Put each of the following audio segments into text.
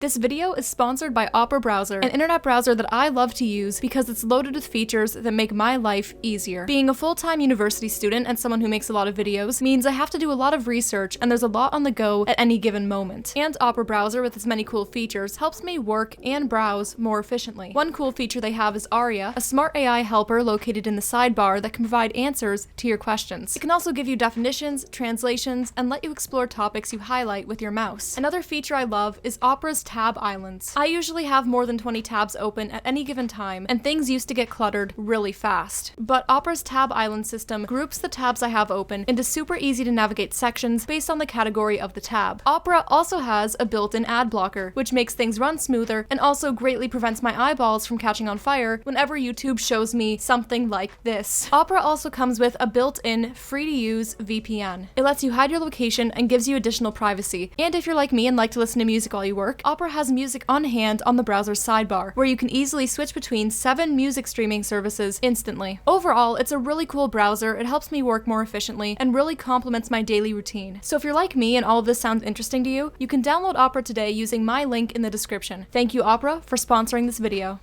This video is sponsored by Opera Browser, an internet browser that I love to use because it's loaded with features that make my life easier. Being a full-time university student and someone who makes a lot of videos means I have to do a lot of research and there's a lot on the go at any given moment. And Opera Browser, with its many cool features, helps me work and browse more efficiently. One cool feature they have is Aria, a smart AI helper located in the sidebar that can provide answers to your questions. It can also give you definitions, translations, and let you explore topics you highlight with your mouse. Another feature I love is Opera's tab islands. I usually have more than 20 tabs open at any given time, and things used to get cluttered really fast. But Opera's tab island system groups the tabs I have open into super easy to navigate sections based on the category of the tab. Opera also has a built-in ad blocker, which makes things run smoother and also greatly prevents my eyeballs from catching on fire whenever YouTube shows me something like this. Opera also comes with a built-in, free-to-use VPN. It lets you hide your location and gives you additional privacy. And if you're like me and like to listen to music while you work, Opera has music on hand on the browser's sidebar, where you can easily switch between 7 music streaming services instantly. Overall, it's a really cool browser, it helps me work more efficiently, and really complements my daily routine. So if you're like me and all of this sounds interesting to you, you can download Opera today using my link in the description. Thank you, Opera, for sponsoring this video.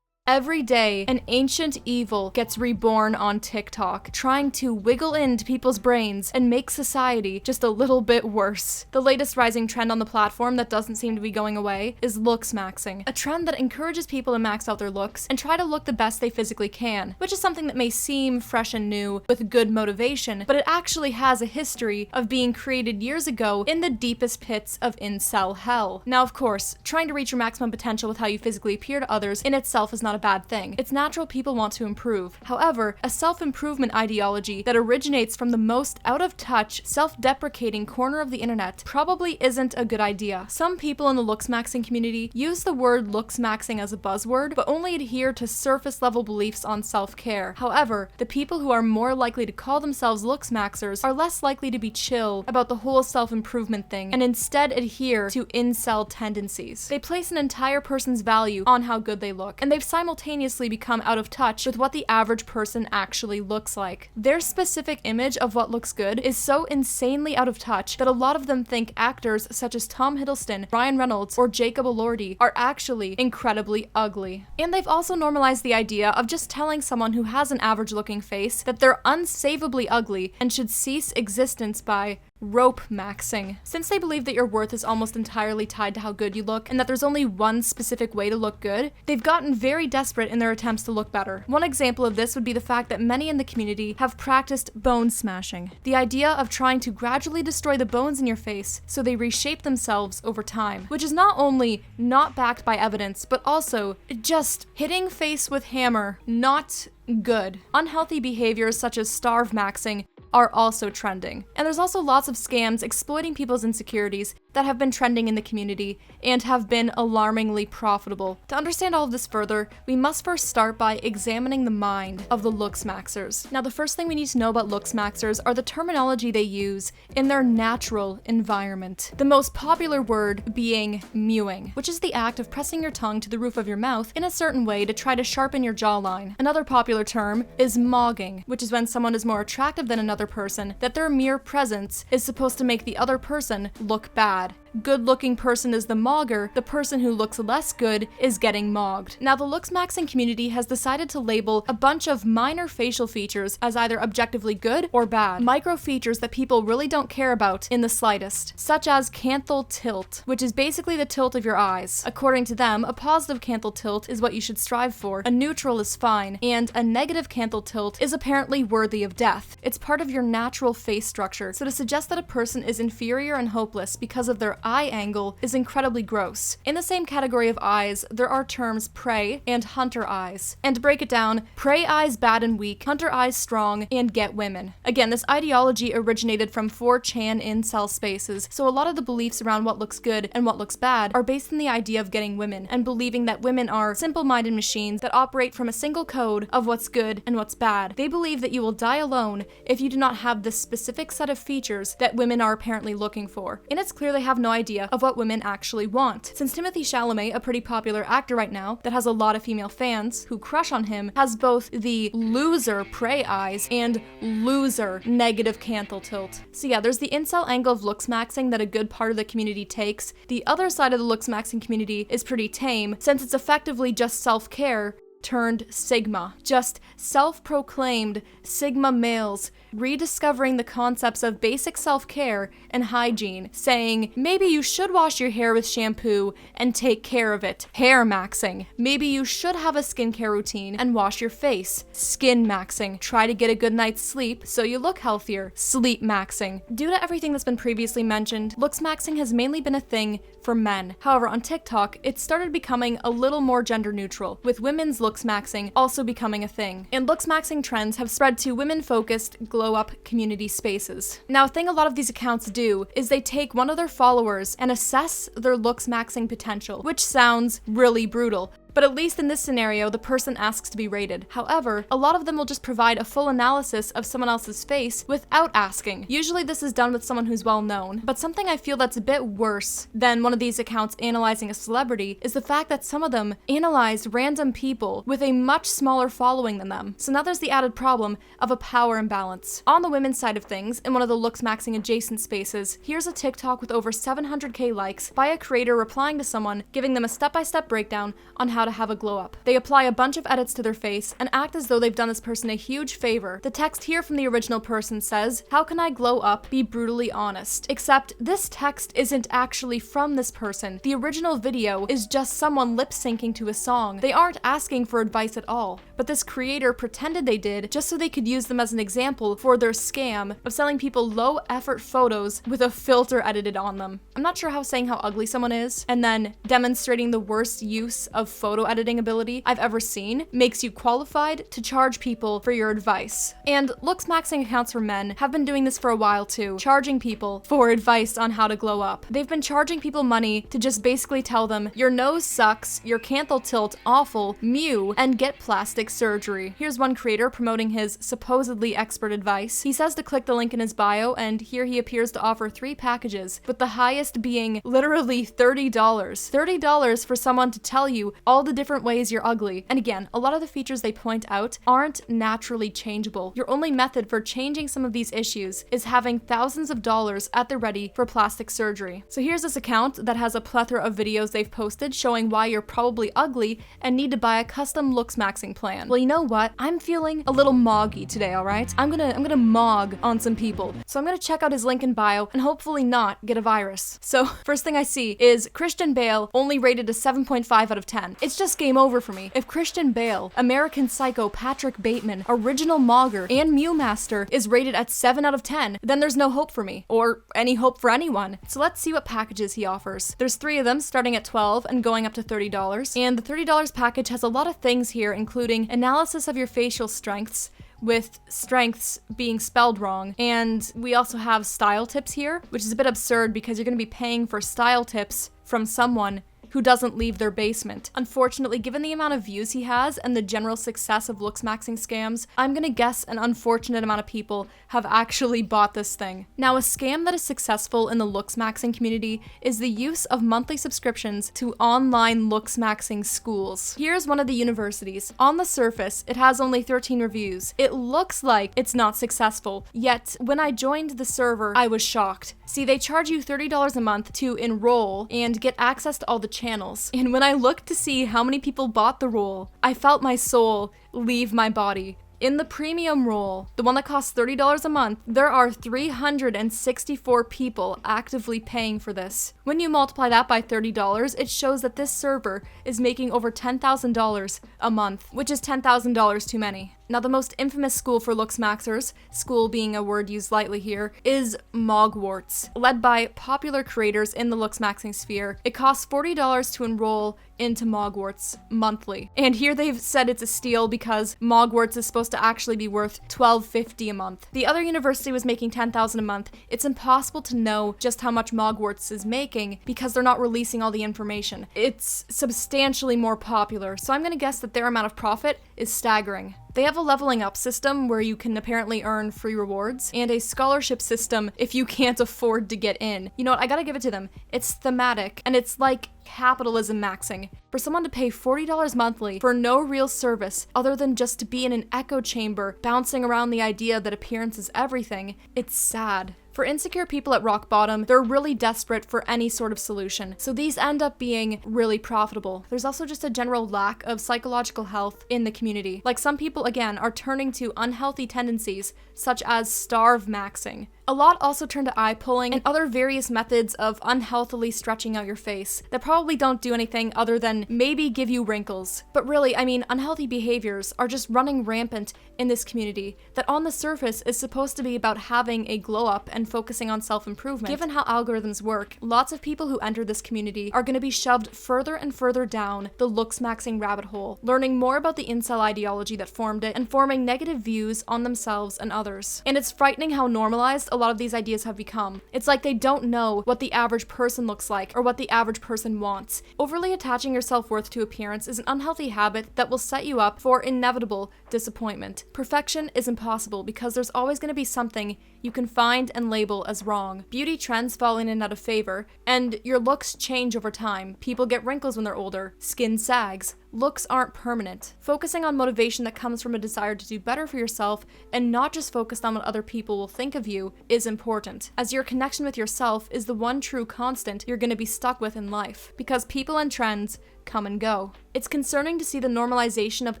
Every day, an ancient evil gets reborn on TikTok, trying to wiggle into people's brains and make society just a little bit worse. The latest rising trend on the platform that doesn't seem to be going away is looksmaxxing, a trend that encourages people to max out their looks and try to look the best they physically can, which is something that may seem fresh and new with good motivation, but it actually has a history of being created years ago in the deepest pits of incel hell. Now, of course, trying to reach your maximum potential with how you physically appear to others in itself is not a bad thing. It's natural people want to improve. However, a self-improvement ideology that originates from the most out-of-touch, self-deprecating corner of the internet probably isn't a good idea. Some people in the looksmaxxing community use the word looksmaxxing as a buzzword, but only adhere to surface-level beliefs on self-care. However, the people who are more likely to call themselves looksmaxxers are less likely to be chill about the whole self-improvement thing, and instead adhere to incel tendencies. They place an entire person's value on how good they look, and they've simultaneously become out of touch with what the average person actually looks like. Their specific image of what looks good is so insanely out of touch that a lot of them think actors such as Tom Hiddleston, Ryan Reynolds, or Jacob Elordi are actually incredibly ugly. And they've also normalized the idea of just telling someone who has an average-looking face that they're unsavably ugly and should cease existence by rope maxing. Since they believe that your worth is almost entirely tied to how good you look and that there's only one specific way to look good, they've gotten very desperate in their attempts to look better. One example of this would be the fact that many in the community have practiced bone smashing, the idea of trying to gradually destroy the bones in your face so they reshape themselves over time, which is not only not backed by evidence, but also just hitting face with hammer, not good. Unhealthy behaviors such as starve maxing are also trending. And there's also lots of scams exploiting people's insecurities that have been trending in the community and have been alarmingly profitable. To understand all of this further, we must first start by examining the mind of the looksmaxxers. Now, the first thing we need to know about looksmaxxers are the terminology they use in their natural environment. The most popular word being mewing, which is the act of pressing your tongue to the roof of your mouth in a certain way to try to sharpen your jawline. Another popular term is mogging, which is when someone is more attractive than another person, that their mere presence is supposed to make the other person look bad. Good-looking person is the mogger, the person who looks less good is getting mogged. Now, the looksmaxxing community has decided to label a bunch of minor facial features as either objectively good or bad, micro features that people really don't care about in the slightest, such as canthal tilt, which is basically the tilt of your eyes. According to them, a positive canthal tilt is what you should strive for, a neutral is fine, and a negative canthal tilt is apparently worthy of death. It's part of your natural face structure, so to suggest that a person is inferior and hopeless because of their eye angle is incredibly gross. In the same category of eyes, there are terms prey and hunter eyes. And to break it down, prey eyes bad and weak, hunter eyes strong, and get women. Again, this ideology originated from 4chan incel spaces, so a lot of the beliefs around what looks good and what looks bad are based on the idea of getting women, and believing that women are simple-minded machines that operate from a single code of what's good and what's bad. They believe that you will die alone if you do not have this specific set of features that women are apparently looking for. And it's clear they have no no idea of what women actually want. Since Timothée Chalamet, a pretty popular actor right now that has a lot of female fans who crush on him, has both the loser prey eyes and loser negative canthal tilt. So yeah, there's the incel angle of looksmaxxing that a good part of the community takes. The other side of the looksmaxxing community is pretty tame, since it's effectively just self-care turned Sigma. Just self-proclaimed Sigma males rediscovering the concepts of basic self-care and hygiene, saying, maybe you should wash your hair with shampoo and take care of it. Hair maxing. Maybe you should have a skincare routine and wash your face. Skin maxing. Try to get a good night's sleep so you look healthier. Sleep maxing. Due to everything that's been previously mentioned, looksmaxxing has mainly been a thing for men. However, on TikTok, it started becoming a little more gender neutral, with women's looksmaxxing also becoming a thing. And looksmaxxing trends have spread to women-focused glow-up community spaces. Now, a thing a lot of these accounts do is they take one of their followers and assess their looksmaxxing potential, which sounds really brutal. But at least in this scenario, the person asks to be rated. However, a lot of them will just provide a full analysis of someone else's face without asking. Usually this is done with someone who's well known, but something I feel that's a bit worse than one of these accounts analyzing a celebrity is the fact that some of them analyze random people with a much smaller following than them. So now there's the added problem of a power imbalance. On the women's side of things, in one of the looksmaxxing adjacent spaces, here's a TikTok with over 700k likes by a creator replying to someone, giving them a step-by-step breakdown on how to have a glow up. They apply a bunch of edits to their face and act as though they've done this person a huge favor. The text here from the original person says, "How can I glow up? Be brutally honest." Except this text isn't actually from this person. The original video is just someone lip syncing to a song. They aren't asking for advice at all, but this creator pretended they did just so they could use them as an example for their scam of selling people low effort photos with a filter edited on them. I'm not sure how saying how ugly someone is and then demonstrating the worst use of photo editing ability I've ever seen makes you qualified to charge people for your advice. And looksmaxxing accounts for men have been doing this for a while too, charging people for advice on how to glow up. They've been charging people money to just basically tell them, your nose sucks, your canthal tilt awful, mew, and get plastic surgery. Here's one creator promoting his supposedly expert advice. He says to click the link in his bio, and here he appears to offer 3 packages, with the highest being literally $30. $30 for someone to tell you all the different ways you're ugly. And again, a lot of the features they point out aren't naturally changeable. Your only method for changing some of these issues is having thousands of dollars at the ready for plastic surgery. So here's this account that has a plethora of videos they've posted showing why you're probably ugly and need to buy a custom looksmaxxing plan. Well, you know what? I'm feeling a little moggy today, alright? I'm gonna mog on some people. So I'm gonna check out his link in bio and hopefully not get a virus. So first thing I see is Christian Bale only rated a 7.5 out of 10. It's just game over for me. If Christian Bale, American Psycho Patrick Bateman, Original Mogger, and Mew Master is rated at 7 out of 10, then there's no hope for me, or any hope for anyone. So let's see what packages he offers. There's 3 of them starting at $12 and going up to $30, and the $30 package has a lot of things here, including analysis of your facial strengths, with strengths being spelled wrong. And we also have style tips here, which is a bit absurd because you're going to be paying for style tips from someone who doesn't leave their basement. Unfortunately, given the amount of views he has and the general success of Looksmaxxing Scams, I'm gonna guess an unfortunate amount of people have actually bought this thing. Now, a scam that is successful in the Looksmaxxing community is the use of monthly subscriptions to online Looksmaxxing schools. Here's one of the universities. On the surface, it has only 13 reviews. It looks like it's not successful, yet when I joined the server, I was shocked. See, they charge you $30 a month to enroll and get access to all the channels. And when I looked to see how many people bought the role, I felt my soul leave my body. In the premium role, the one that costs $30 a month, there are 364 people actively paying for this. When you multiply that by $30, it shows that this server is making over $10,000 a month, which is $10,000 too many. Now, the most infamous school for Looksmaxxers, school being a word used lightly here, is Mogwarts, led by popular creators in the Looksmaxxing sphere. It costs $40 to enroll into Mogwarts monthly. And here they've said it's a steal because Mogwarts is supposed to actually be worth $12.50 a month. The other university was making $10,000 a month. It's impossible to know just how much Mogwarts is making because they're not releasing all the information. It's substantially more popular, so I'm gonna guess that their amount of profit is staggering. They have a leveling up system where you can apparently earn free rewards, and a scholarship system if you can't afford to get in. You know what, I gotta give it to them. It's thematic, and it's like capitalism maxing. For someone to pay $40 monthly for no real service other than just to be in an echo chamber bouncing around the idea that appearance is everything, it's sad. For insecure people at rock bottom, they're really desperate for any sort of solution, so these end up being really profitable. There's also just a general lack of psychological health in the community. Like, some people, again, are turning to unhealthy tendencies, such as starve maxing. A lot also turn to eye pulling and other various methods of unhealthily stretching out your face that probably don't do anything other than maybe give you wrinkles. But really, I mean, unhealthy behaviors are just running rampant in this community that on the surface is supposed to be about having a glow up and focusing on self-improvement. Given how algorithms work, lots of people who enter this community are going to be shoved further and further down the looksmaxing rabbit hole, learning more about the incel ideology that formed it and forming negative views on themselves and others. And it's frightening how normalized a lot of these ideas have become. It's like they don't know what the average person looks like or what the average person wants. Overly attaching your self-worth to appearance is an unhealthy habit that will set you up for inevitable disappointment. Perfection is impossible because there's always going to be something you can find and label as wrong. Beauty trends fall in and out of favor, and your looks change over time. People get wrinkles when they're older, skin sags. Looks aren't permanent. Focusing on motivation that comes from a desire to do better for yourself and not just focused on what other people will think of you is important, as your connection with yourself is the one true constant you're going to be stuck with in life, because people and trends come and go. It's concerning to see the normalization of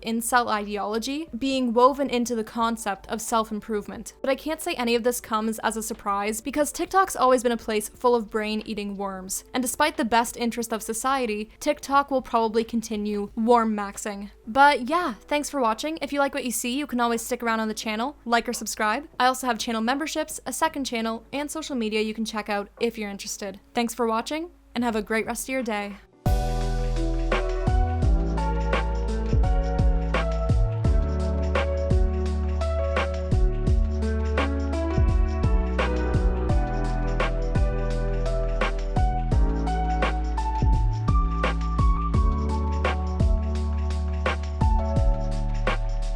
incel ideology being woven into the concept of self-improvement. But I can't say any of this comes as a surprise because TikTok's always been a place full of brain-eating worms. And despite the best interest of society, TikTok will probably continue worm maxing. But yeah, thanks for watching. If you like what you see, you can always stick around on the channel, like or subscribe. I also have channel memberships, a second channel, and social media you can check out if you're interested. Thanks for watching, and have a great rest of your day.